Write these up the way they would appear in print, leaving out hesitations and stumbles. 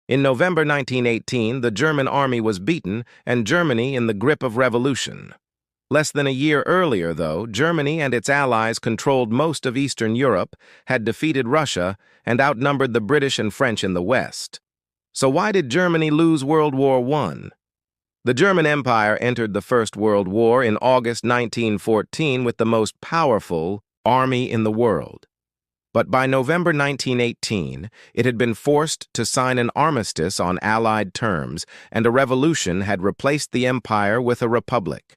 In November 1918, the German army was beaten and Germany in the grip of revolution. Less than a year earlier, though, Germany and its allies controlled most of Eastern Europe, had defeated Russia, and outnumbered the British and French in the West. So why did Germany lose World War I? The German Empire entered the First World War in August 1914 with the most powerful army in the world. But by November 1918, it had been forced to sign an armistice on Allied terms, and a revolution had replaced the empire with a republic.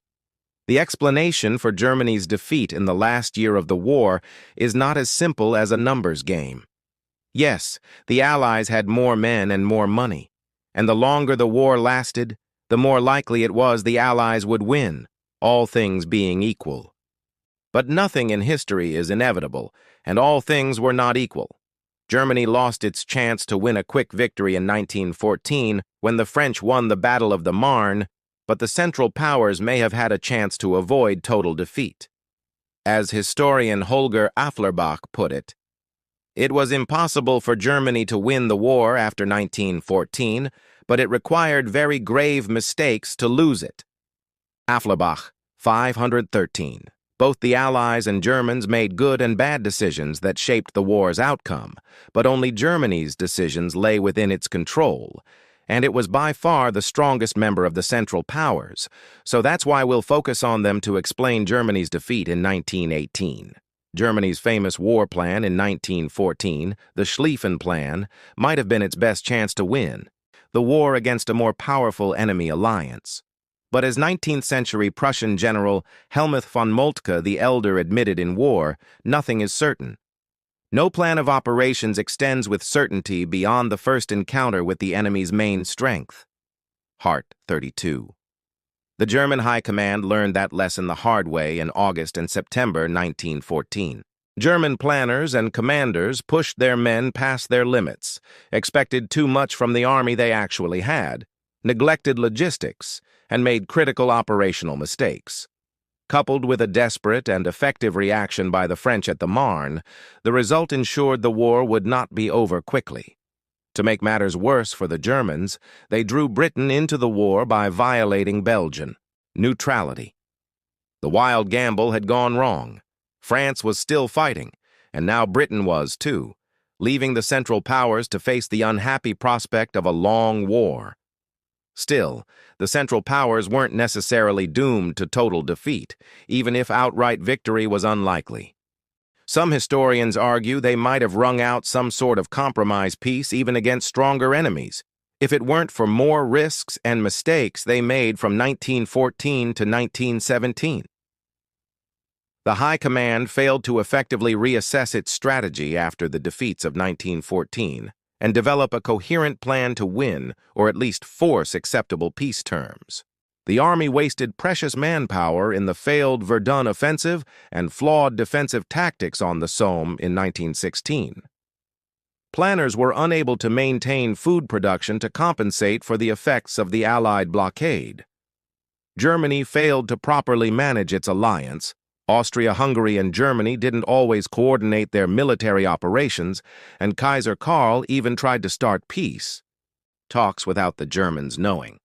The explanation for Germany's defeat in the last year of the war is not as simple as a numbers game. Yes, the Allies had more men and more money, and the longer the war lasted, the more likely it was the Allies would win, all things being equal. But nothing in history is inevitable, and all things were not equal. Germany lost its chance to win a quick victory in 1914 when the French won the Battle of the Marne, but the Central Powers may have had a chance to avoid total defeat. As historian Holger Afflerbach put it was impossible for Germany to win the war after 1914, but it required very grave mistakes to lose it. Afflerbach, 513. Both the Allies and Germans made good and bad decisions that shaped the war's outcome, but only Germany's decisions lay within its control, and it was by far the strongest member of the Central Powers, so that's why we'll focus on them to explain Germany's defeat in 1918. Germany's famous war plan in 1914, the Schlieffen Plan, might have been its best chance to win, the war against a more powerful enemy alliance. But as 19th-century Prussian general Helmuth von Moltke the Elder admitted in war, nothing is certain. No plan of operations extends with certainty beyond the first encounter with the enemy's main strength. Hart, 32. The German High Command learned that lesson the hard way in August and September 1914. German planners and commanders pushed their men past their limits, expected too much from the army they actually had, neglected logistics, and made critical operational mistakes. Coupled with a desperate and effective reaction by the French at the Marne, the result ensured the war would not be over quickly. To make matters worse for the Germans, they drew Britain into the war by violating Belgian neutrality. The wild gamble had gone wrong. France was still fighting, and now Britain was too, leaving the Central Powers to face the unhappy prospect of a long war. Still, the Central Powers weren't necessarily doomed to total defeat, even if outright victory was unlikely. Some historians argue they might have wrung out some sort of compromise peace even against stronger enemies, if it weren't for more risks and mistakes they made from 1914 to 1917. The High Command failed to effectively reassess its strategy after the defeats of 1914 and develop a coherent plan to win or at least force acceptable peace terms. The army wasted precious manpower in the failed Verdun offensive and flawed defensive tactics on the Somme in 1916. Planners were unable to maintain food production to compensate for the effects of the Allied blockade. Germany failed to properly manage its alliance. Austria-Hungary and Germany didn't always coordinate their military operations, and Kaiser Karl even tried to start peace talks without the Germans knowing.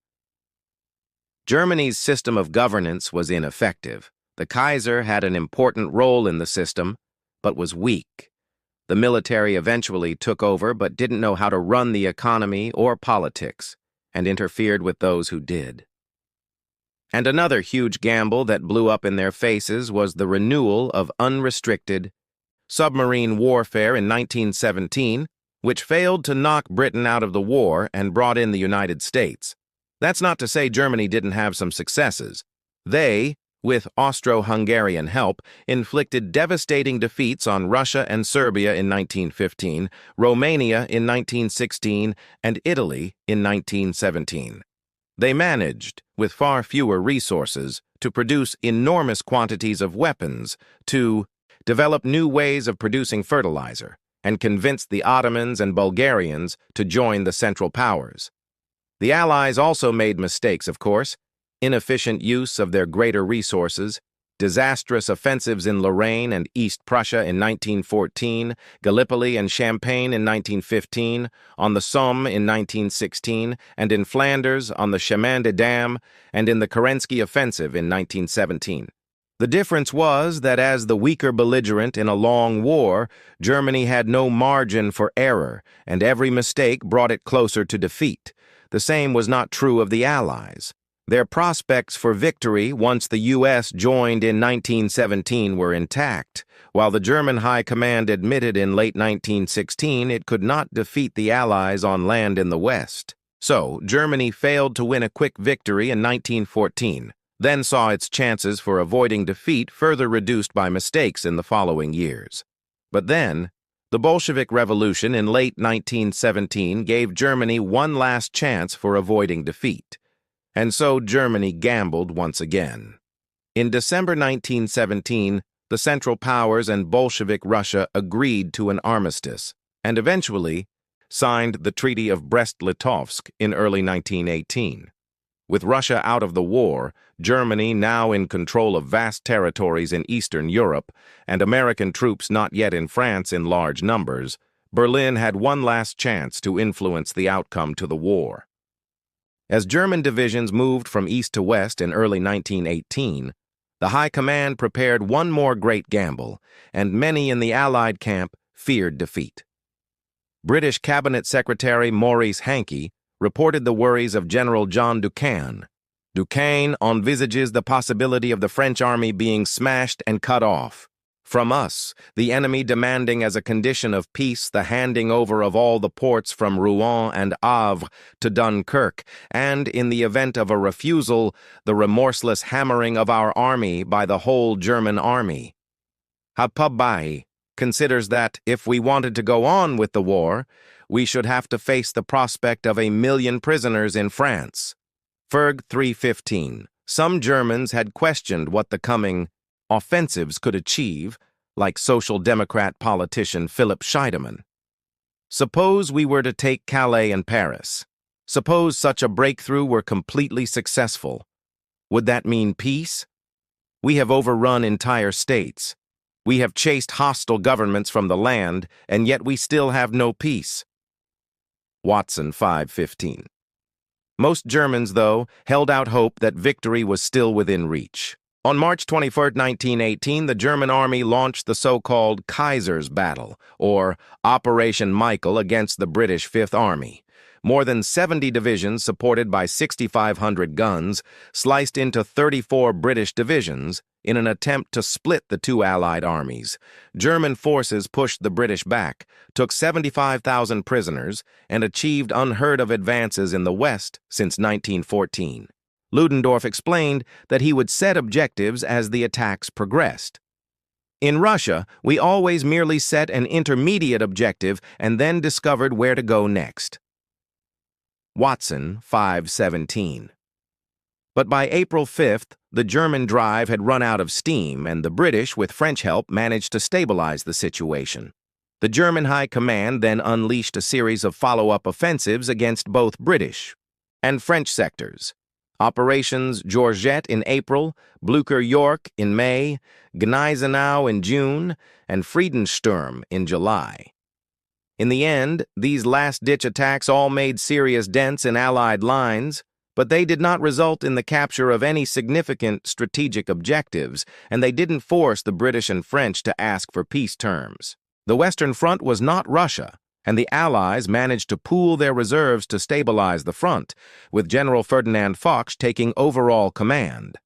Germany's system of governance was ineffective. The Kaiser had an important role in the system, but was weak. The military eventually took over but didn't know how to run the economy or politics, and interfered with those who did. And another huge gamble that blew up in their faces was the renewal of unrestricted submarine warfare in 1917, which failed to knock Britain out of the war and brought in the United States. That's not to say Germany didn't have some successes. They, with Austro-Hungarian help, inflicted devastating defeats on Russia and Serbia in 1915, Romania in 1916, and Italy in 1917. They managed, with far fewer resources, to produce enormous quantities of weapons, to develop new ways of producing fertilizer, and convince the Ottomans and Bulgarians to join the Central Powers. The Allies also made mistakes, of course, inefficient use of their greater resources, disastrous offensives in Lorraine and East Prussia in 1914, Gallipoli and Champagne in 1915, on the Somme in 1916, and in Flanders on the Chemin des Dames, and in the Kerensky Offensive in 1917. The difference was that as the weaker belligerent in a long war, Germany had no margin for error, and every mistake brought it closer to defeat. The same was not true of the Allies. Their prospects for victory once the U.S. joined in 1917 were intact, while the German High Command admitted in late 1916 it could not defeat the Allies on land in the West. So, Germany failed to win a quick victory in 1914, then saw its chances for avoiding defeat further reduced by mistakes in the following years. But then, the Bolshevik Revolution in late 1917 gave Germany one last chance for avoiding defeat. And so Germany gambled once again. In December 1917, the Central Powers and Bolshevik Russia agreed to an armistice, and eventually signed the Treaty of Brest-Litovsk in early 1918. With Russia out of the war, Germany now in control of vast territories in Eastern Europe, and American troops not yet in France in large numbers, Berlin had one last chance to influence the outcome to the war. As German divisions moved from east to west in early 1918, the High Command prepared one more great gamble, and many in the Allied camp feared defeat. British Cabinet Secretary Maurice Hankey reported the worries of General John Duquesne. Duquesne envisages the possibility of the French army being smashed and cut off. From us, the enemy demanding as a condition of peace the handing over of all the ports from Rouen and Havre to Dunkirk, and, in the event of a refusal, the remorseless hammering of our army by the whole German army. Hapabai considers that, if we wanted to go on with the war, we should have to face the prospect of 1 million prisoners in France. Ferg 3:15. Some Germans had questioned what the coming offensives could achieve, like Social Democrat politician Philip Scheidemann. Suppose we were to take Calais and Paris. Suppose such a breakthrough were completely successful. Would that mean peace? We have overrun entire states. We have chased hostile governments from the land, and yet we still have no peace. Watson 5:15. Most Germans, though, held out hope that victory was still within reach. On March 21, 1918, the German army launched the so-called Kaiser's Battle, or Operation Michael, against the British Fifth Army. More than 70 divisions, supported by 6,500 guns, sliced into 34 British divisions in an attempt to split the two Allied armies. German forces pushed the British back, took 75,000 prisoners, and achieved unheard-of advances in the West since 1914. Ludendorff explained that he would set objectives as the attacks progressed. In Russia, we always merely set an intermediate objective and then discovered where to go next. Watson 5:17. But by April 5th, the German drive had run out of steam, and the British, with French help, managed to stabilize the situation. The German High Command then unleashed a series of follow-up offensives against both British and French sectors. Operations Georgette in April, Blücher-York in May, Gneisenau in June, and Friedensturm in July. In the end, these last-ditch attacks all made serious dents in Allied lines, but they did not result in the capture of any significant strategic objectives, and they didn't force the British and French to ask for peace terms. The Western Front was not Russia, and the Allies managed to pool their reserves to stabilize the front, with General Ferdinand Foch taking overall command.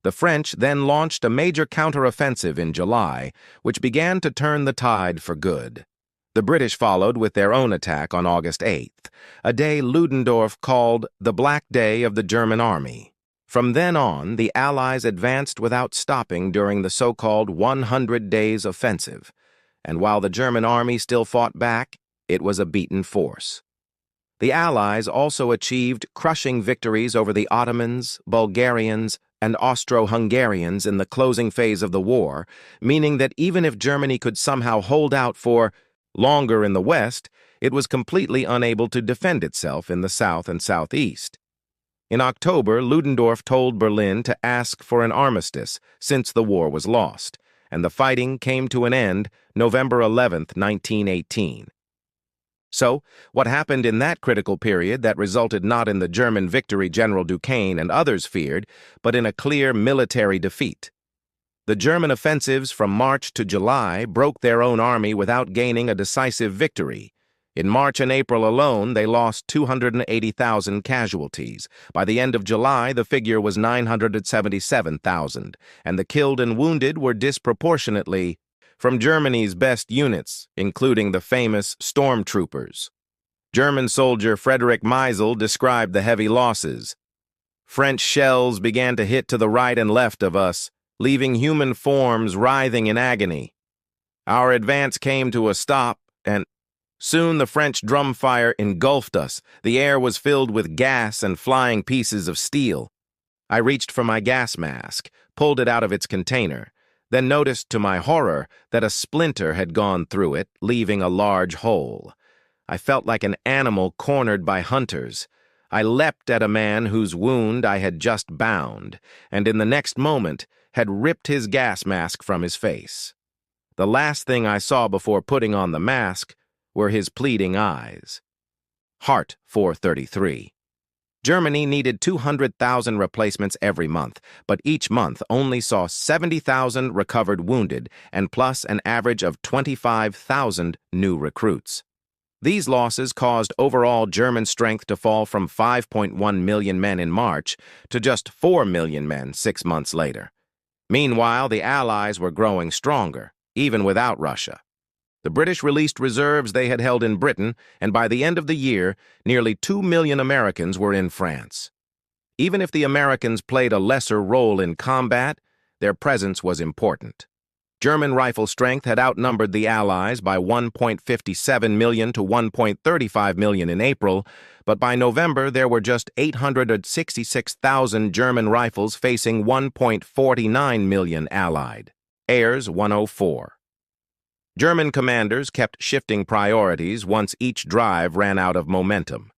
The French then launched a major counteroffensive in July, which began to turn the tide for good. The British followed with their own attack on August 8th, a day Ludendorff called the Black Day of the German Army. From then on, the Allies advanced without stopping during the so-called 100 Days Offensive, and while the German army still fought back, it was a beaten force. The Allies also achieved crushing victories over the Ottomans, Bulgarians, and Austro-Hungarians in the closing phase of the war, meaning that even if Germany could somehow hold out for longer in the West, it was completely unable to defend itself in the South and Southeast. In October, Ludendorff told Berlin to ask for an armistice since the war was lost, and the fighting came to an end November 11, 1918. So, what happened in that critical period that resulted not in the German victory General Duquesne and others feared, but in a clear military defeat? The German offensives from March to July broke their own army without gaining a decisive victory. In March and April alone, they lost 280,000 casualties. By the end of July, the figure was 977,000, and the killed and wounded were disproportionately from Germany's best units, including the famous stormtroopers. German soldier Frederick Meisel described the heavy losses. French shells began to hit to the right and left of us, leaving human forms writhing in agony. Our advance came to a stop, and soon the French drum fire engulfed us. The air was filled with gas and flying pieces of steel. I reached for my gas mask, pulled it out of its container, then noticed to my horror that a splinter had gone through it, leaving a large hole. I felt like an animal cornered by hunters. I leapt at a man whose wound I had just bound, and in the next moment had ripped his gas mask from his face. The last thing I saw before putting on the mask were his pleading eyes. Heart 433. Germany needed 200,000 replacements every month, but each month only saw 70,000 recovered wounded and plus an average of 25,000 new recruits. These losses caused overall German strength to fall from 5.1 million men in March to just 4 million men 6 months later. Meanwhile, the Allies were growing stronger, even without Russia. The British released reserves they had held in Britain, and by the end of the year, nearly 2 million Americans were in France. Even if the Americans played a lesser role in combat, their presence was important. German rifle strength had outnumbered the Allies by 1.57 million to 1.35 million in April, but by November there were just 866,000 German rifles facing 1.49 million Allied. Ayres 104. German commanders kept shifting priorities once each drive ran out of momentum.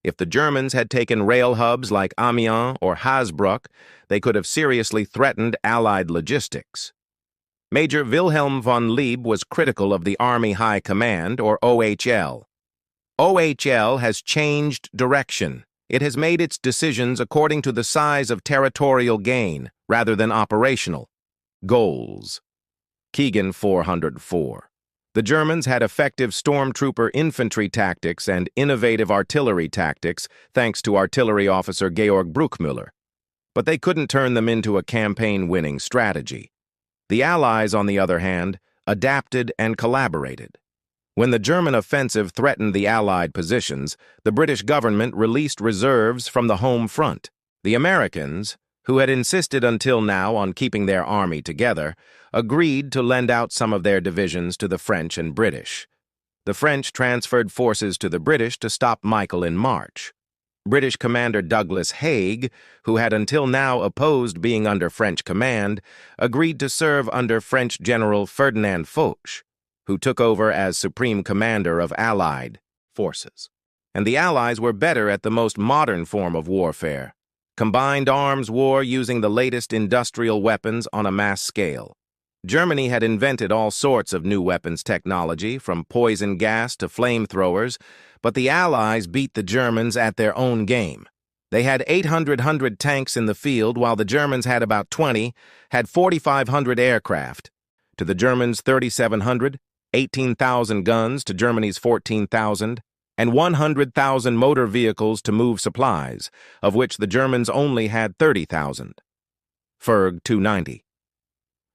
If the Germans had taken rail hubs like Amiens or Hasbrouck, they could have seriously threatened Allied logistics. Major Wilhelm von Lieb was critical of the Army High Command, or OHL. OHL has changed direction. It has made its decisions according to the size of territorial gain, rather than operational goals. Keegan 404. The Germans had effective stormtrooper infantry tactics and innovative artillery tactics thanks to artillery officer Georg Bruckmüller, but they couldn't turn them into a campaign-winning strategy. The Allies, on the other hand, adapted and collaborated. When the German offensive threatened the Allied positions, the British government released reserves from the home front. The Americans, who had insisted until now on keeping their army together, agreed to lend out some of their divisions to the French and British. The French transferred forces to the British to stop Michael in March. British Commander Douglas Haig, who had until now opposed being under French command, agreed to serve under French General Ferdinand Foch, who took over as Supreme Commander of Allied forces. And the Allies were better at the most modern form of warfare, combined arms war using the latest industrial weapons on a mass scale. Germany had invented all sorts of new weapons technology, from poison gas to flamethrowers, but the Allies beat the Germans at their own game. They had 800 tanks in the field, while the Germans had about 20, had 4,500 aircraft. To the Germans, 3,700, 18,000 guns to Germany's 14,000, and 100,000 motor vehicles to move supplies, of which the Germans only had 30,000. Ferg 290.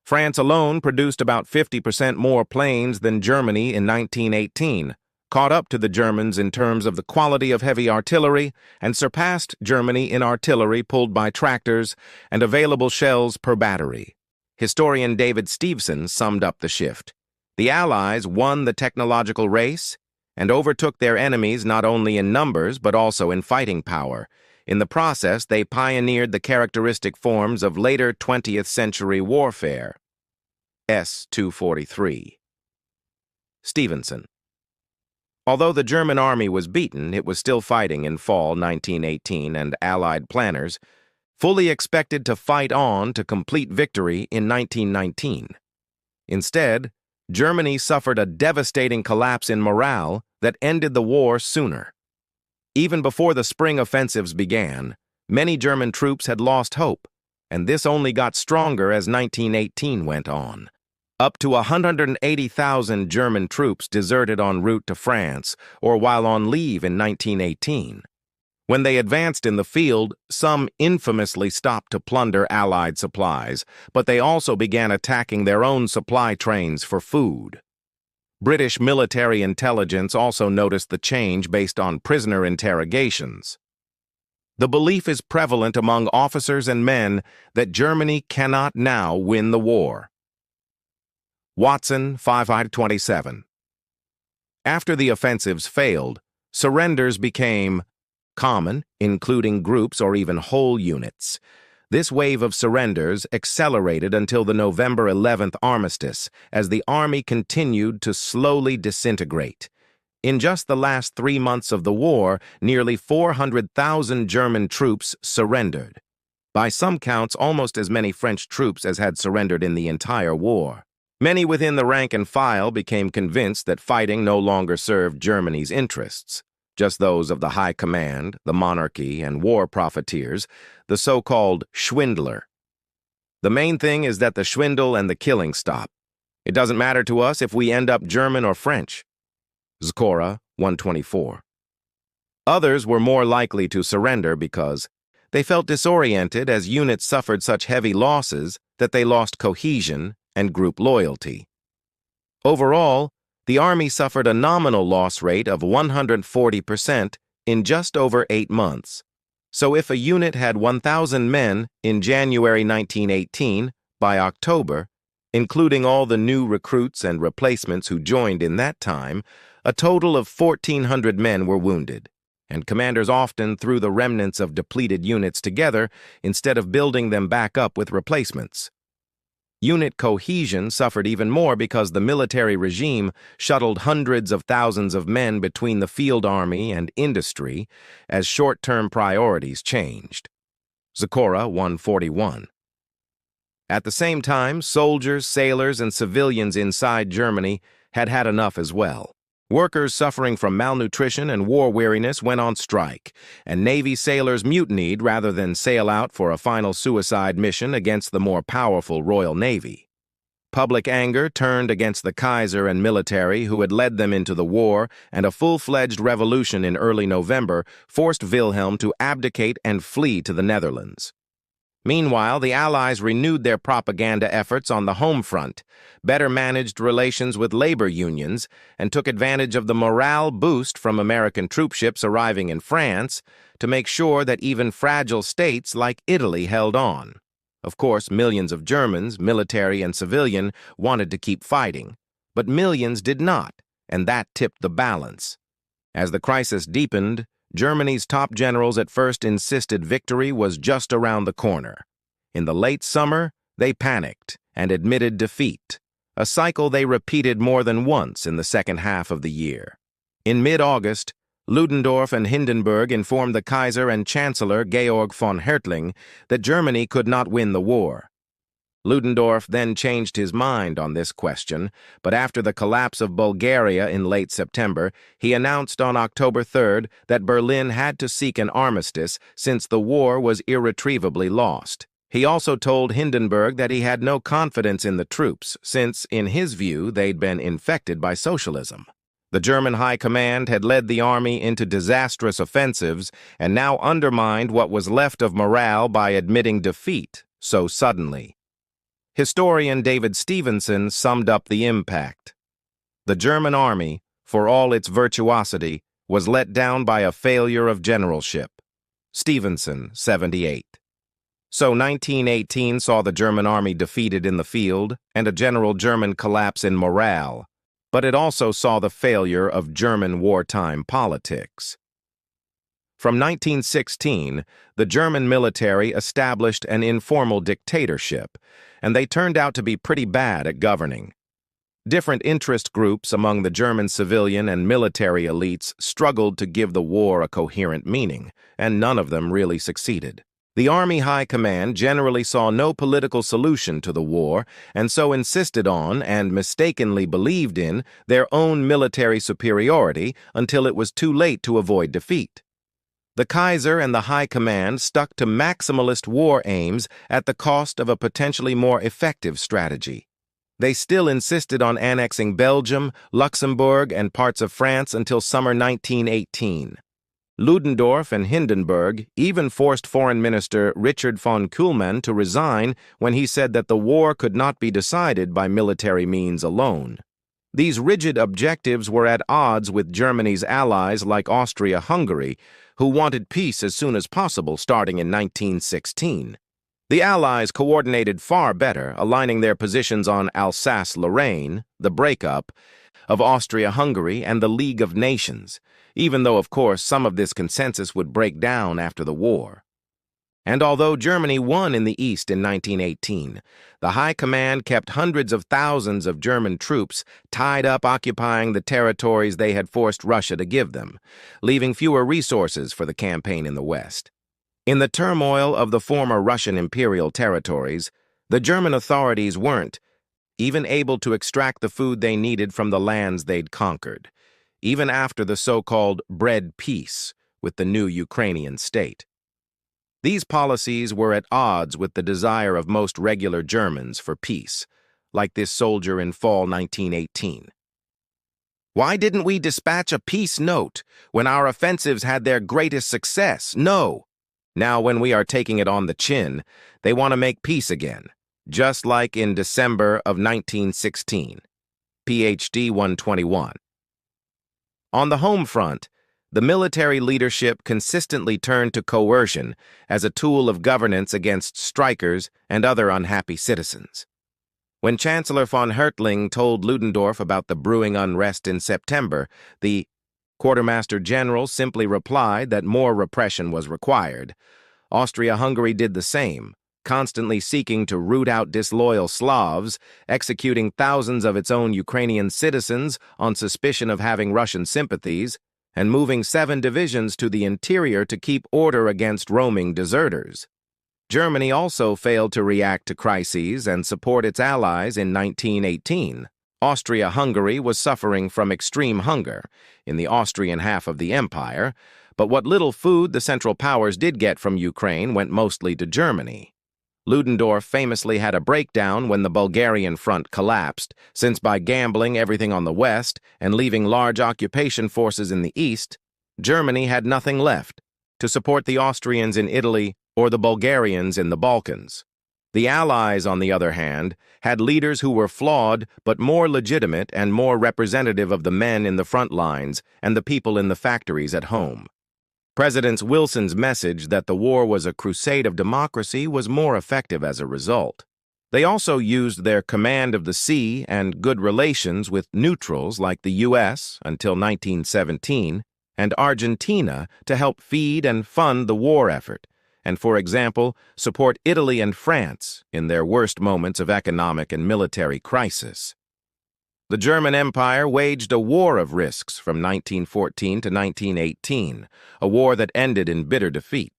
France alone produced about 50% more planes than Germany in 1918, caught up to the Germans in terms of the quality of heavy artillery, and surpassed Germany in artillery pulled by tractors and available shells per battery. Historian David Stevenson summed up the shift. The Allies won the technological race and overtook their enemies not only in numbers but also in fighting power. In the process, they pioneered the characteristic forms of later 20th century warfare. S. 243. Stevenson. Although the German army was beaten, it was still fighting in fall 1918, and Allied planners fully expected to fight on to complete victory in 1919. Instead, Germany suffered a devastating collapse in morale that ended the war sooner. Even before the spring offensives began, many German troops had lost hope, and this only got stronger as 1918 went on. Up to 180,000 German troops deserted en route to France or while on leave in 1918. When they advanced in the field, some infamously stopped to plunder Allied supplies, but they also began attacking their own supply trains for food. British military intelligence also noticed the change based on prisoner interrogations. The belief is prevalent among officers and men that Germany cannot now win the war. Watson, 5/27. After the offensives failed, surrenders became common, including groups or even whole units. This wave of surrenders accelerated until the November 11th armistice, as the army continued to slowly disintegrate. In just the last 3 months of the war, nearly 400,000 German troops surrendered. By some counts, almost as many French troops as had surrendered in the entire war. Many within the rank and file became convinced that fighting no longer served Germany's interests. Just those of the high command, the monarchy, and war profiteers, the so-called Schwindler. The main thing is that the swindle and the killing stop. It doesn't matter to us if we end up German or French. Zcora, 124. Others were more likely to surrender because they felt disoriented as units suffered such heavy losses that they lost cohesion and group loyalty. Overall, the Army suffered a nominal loss rate of 140% in just over 8 months. So if a unit had 1,000 men in January 1918, by October, including all the new recruits and replacements who joined in that time, a total of 1,400 men were wounded, and commanders often threw the remnants of depleted units together instead of building them back up with replacements. Unit cohesion suffered even more because the military regime shuttled hundreds of thousands of men between the field army and industry as short-term priorities changed. Zcora 141. At the same time, soldiers, sailors, and civilians inside Germany had had enough as well. Workers suffering from malnutrition and war weariness went on strike, and Navy sailors mutinied rather than sail out for a final suicide mission against the more powerful Royal Navy. Public anger turned against the Kaiser and military who had led them into the war, and a full-fledged revolution in early November forced Wilhelm to abdicate and flee to the Netherlands. Meanwhile, the Allies renewed their propaganda efforts on the home front, better managed relations with labor unions, and took advantage of the morale boost from American troopships arriving in France to make sure that even fragile states like Italy held on. Of course, millions of Germans, military and civilian, wanted to keep fighting, but millions did not, and that tipped the balance. As the crisis deepened, Germany's top generals at first insisted victory was just around the corner. In the late summer, they panicked and admitted defeat, a cycle they repeated more than once in the second half of the year. In mid-August, Ludendorff and Hindenburg informed the Kaiser and Chancellor Georg von Hertling that Germany could not win the war. Ludendorff then changed his mind on this question, but after the collapse of Bulgaria in late September, he announced on October 3rd that Berlin had to seek an armistice since the war was irretrievably lost. He also told Hindenburg that he had no confidence in the troops, since, in his view, they'd been infected by socialism. The German High Command had led the army into disastrous offensives and now undermined what was left of morale by admitting defeat so suddenly. Historian David Stevenson summed up the impact. The German army, for all its virtuosity, was let down by a failure of generalship. Stevenson, 78. So 1918 saw the German army defeated in the field and a general German collapse in morale, but it also saw the failure of German wartime politics. From 1916, the German military established an informal dictatorship, and they turned out to be pretty bad at governing. Different interest groups among the German civilian and military elites struggled to give the war a coherent meaning, and none of them really succeeded. The Army High Command generally saw no political solution to the war and so insisted on and mistakenly believed in their own military superiority until it was too late to avoid defeat. The Kaiser and the High Command stuck to maximalist war aims at the cost of a potentially more effective strategy. They still insisted on annexing Belgium, Luxembourg, and parts of France until summer 1918. Ludendorff and Hindenburg even forced Foreign Minister Richard von Kuhlmann to resign when he said that the war could not be decided by military means alone. These rigid objectives were at odds with Germany's allies like Austria-Hungary, who wanted peace as soon as possible starting in 1916. The Allies coordinated far better, aligning their positions on Alsace-Lorraine, the breakup, of Austria-Hungary and the League of Nations, even though, of course, some of this consensus would break down after the war. And although Germany won in the East in 1918, the High Command kept hundreds of thousands of German troops tied up occupying the territories they had forced Russia to give them, leaving fewer resources for the campaign in the West. In the turmoil of the former Russian imperial territories, the German authorities weren't even able to extract the food they needed from the lands they'd conquered, even after the so-called bread peace with the new Ukrainian state. These policies were at odds with the desire of most regular Germans for peace, like this soldier in fall 1918. Why didn't we dispatch a peace note when our offensives had their greatest success? No. Now, when we are taking it on the chin, they want to make peace again, just like in December of 1916. PhD 121. On the home front, the military leadership consistently turned to coercion as a tool of governance against strikers and other unhappy citizens. When Chancellor von Hertling told Ludendorff about the brewing unrest in September, the Quartermaster General simply replied that more repression was required. Austria-Hungary did the same, constantly seeking to root out disloyal Slavs, executing thousands of its own Ukrainian citizens on suspicion of having Russian sympathies, and moving 7 divisions to the interior to keep order against roaming deserters. Germany also failed to react to crises and support its allies in 1918. Austria-Hungary was suffering from extreme hunger in the Austrian half of the empire, but what little food the Central Powers did get from Ukraine went mostly to Germany. Ludendorff famously had a breakdown when the Bulgarian front collapsed, since by gambling everything on the west and leaving large occupation forces in the east, Germany had nothing left to support the Austrians in Italy or the Bulgarians in the Balkans. The Allies, on the other hand, had leaders who were flawed but more legitimate and more representative of the men in the front lines and the people in the factories at home. President Wilson's message that the war was a crusade of democracy was more effective as a result. They also used their command of the sea and good relations with neutrals like the U.S. until 1917 and Argentina to help feed and fund the war effort, and, for example, support Italy and France in their worst moments of economic and military crisis. The German Empire waged a war of risks from 1914 to 1918, a war that ended in bitter defeat.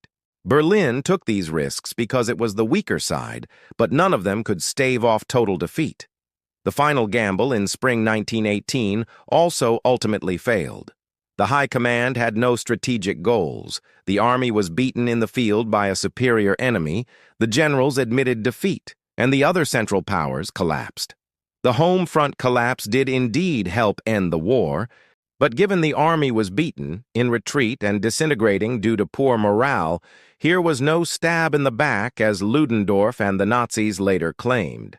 Berlin took these risks because it was the weaker side, but none of them could stave off total defeat. The final gamble in spring 1918 also ultimately failed. The High Command had no strategic goals. The army was beaten in the field by a superior enemy, the generals admitted defeat, and the other Central Powers collapsed. The home front collapse did indeed help end the war, but given the army was beaten, in retreat and disintegrating due to poor morale, here was no stab in the back as Ludendorff and the Nazis later claimed.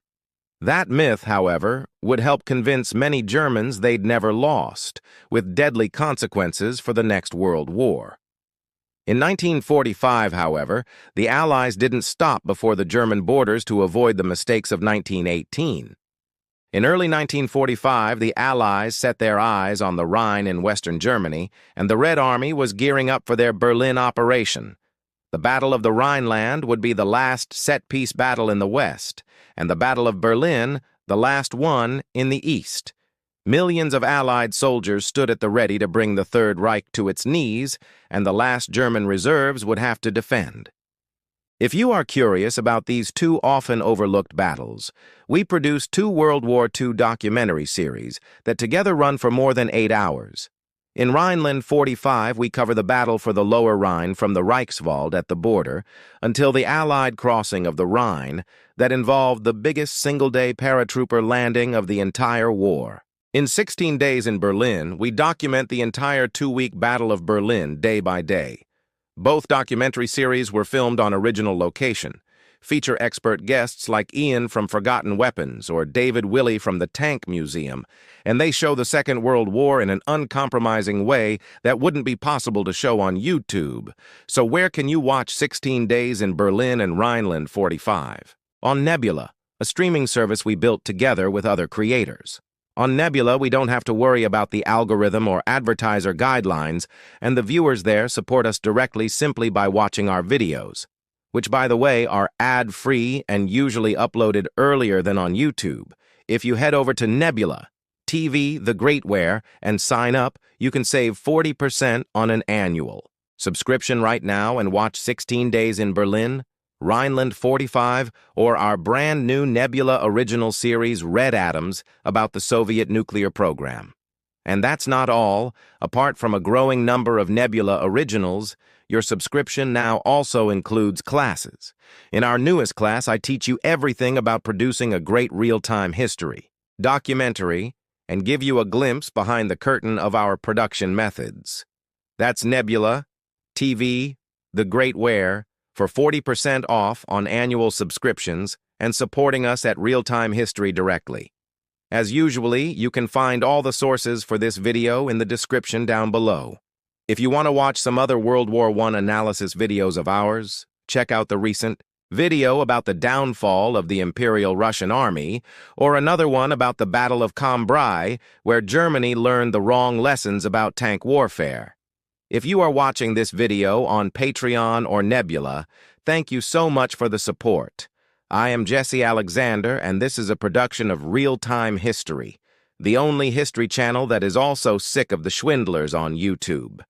That myth, however, would help convince many Germans they'd never lost, with deadly consequences for the next World War. In 1945, however, the Allies didn't stop before the German borders to avoid the mistakes of 1918. In early 1945, the Allies set their eyes on the Rhine in western Germany, and the Red Army was gearing up for their Berlin operation. The Battle of the Rhineland would be the last set-piece battle in the West, and the Battle of Berlin, the last one in the east. Millions of Allied soldiers stood at the ready to bring the Third Reich to its knees, and the last German reserves would have to defend. If you are curious about these two often overlooked battles, we produced two World War II documentary series that together run for more than 8 hours. In Rhineland 45, we cover the battle for the Lower Rhine from the Reichswald at the border until the Allied crossing of the Rhine that involved the biggest single-day paratrooper landing of the entire war. In 16 Days in Berlin, we document the entire 2-week Battle of Berlin day by day. Both documentary series were filmed on original location, feature expert guests like Ian from Forgotten Weapons or David Willey from the Tank Museum, and they show the Second World War in an uncompromising way that wouldn't be possible to show on YouTube. So where can you watch 16 Days in Berlin and Rhineland 45? On Nebula, a streaming service we built together with other creators. On Nebula, we don't have to worry about the algorithm or advertiser guidelines, and the viewers there support us directly simply by watching our videos, which, by the way, are ad-free and usually uploaded earlier than on YouTube. If you head over to Nebula, TV, the Greatware, and sign up, you can save 40% on an annual subscription right now and watch 16 Days in Berlin, Rhineland 45, or our brand new Nebula original series Red Atoms about the Soviet nuclear program. And that's not all. Apart from a growing number of Nebula originals, your subscription now also includes classes. In our newest class, I teach you everything about producing a great real-time history, documentary, and give you a glimpse behind the curtain of our production methods. That's Nebula, TV, the Greatware, for 40% off on annual subscriptions and supporting us at Real-Time History directly. As usually, you can find all the sources for this video in the description down below. If you want to watch some other World War I analysis videos of ours, check out the recent video about the downfall of the Imperial Russian Army, or another one about the Battle of Cambrai, where Germany learned the wrong lessons about tank warfare. If you are watching this video on Patreon or Nebula, thank you so much for the support. I am Jesse Alexander, and this is a production of Real-Time History, the only history channel that is also sick of the swindlers on YouTube.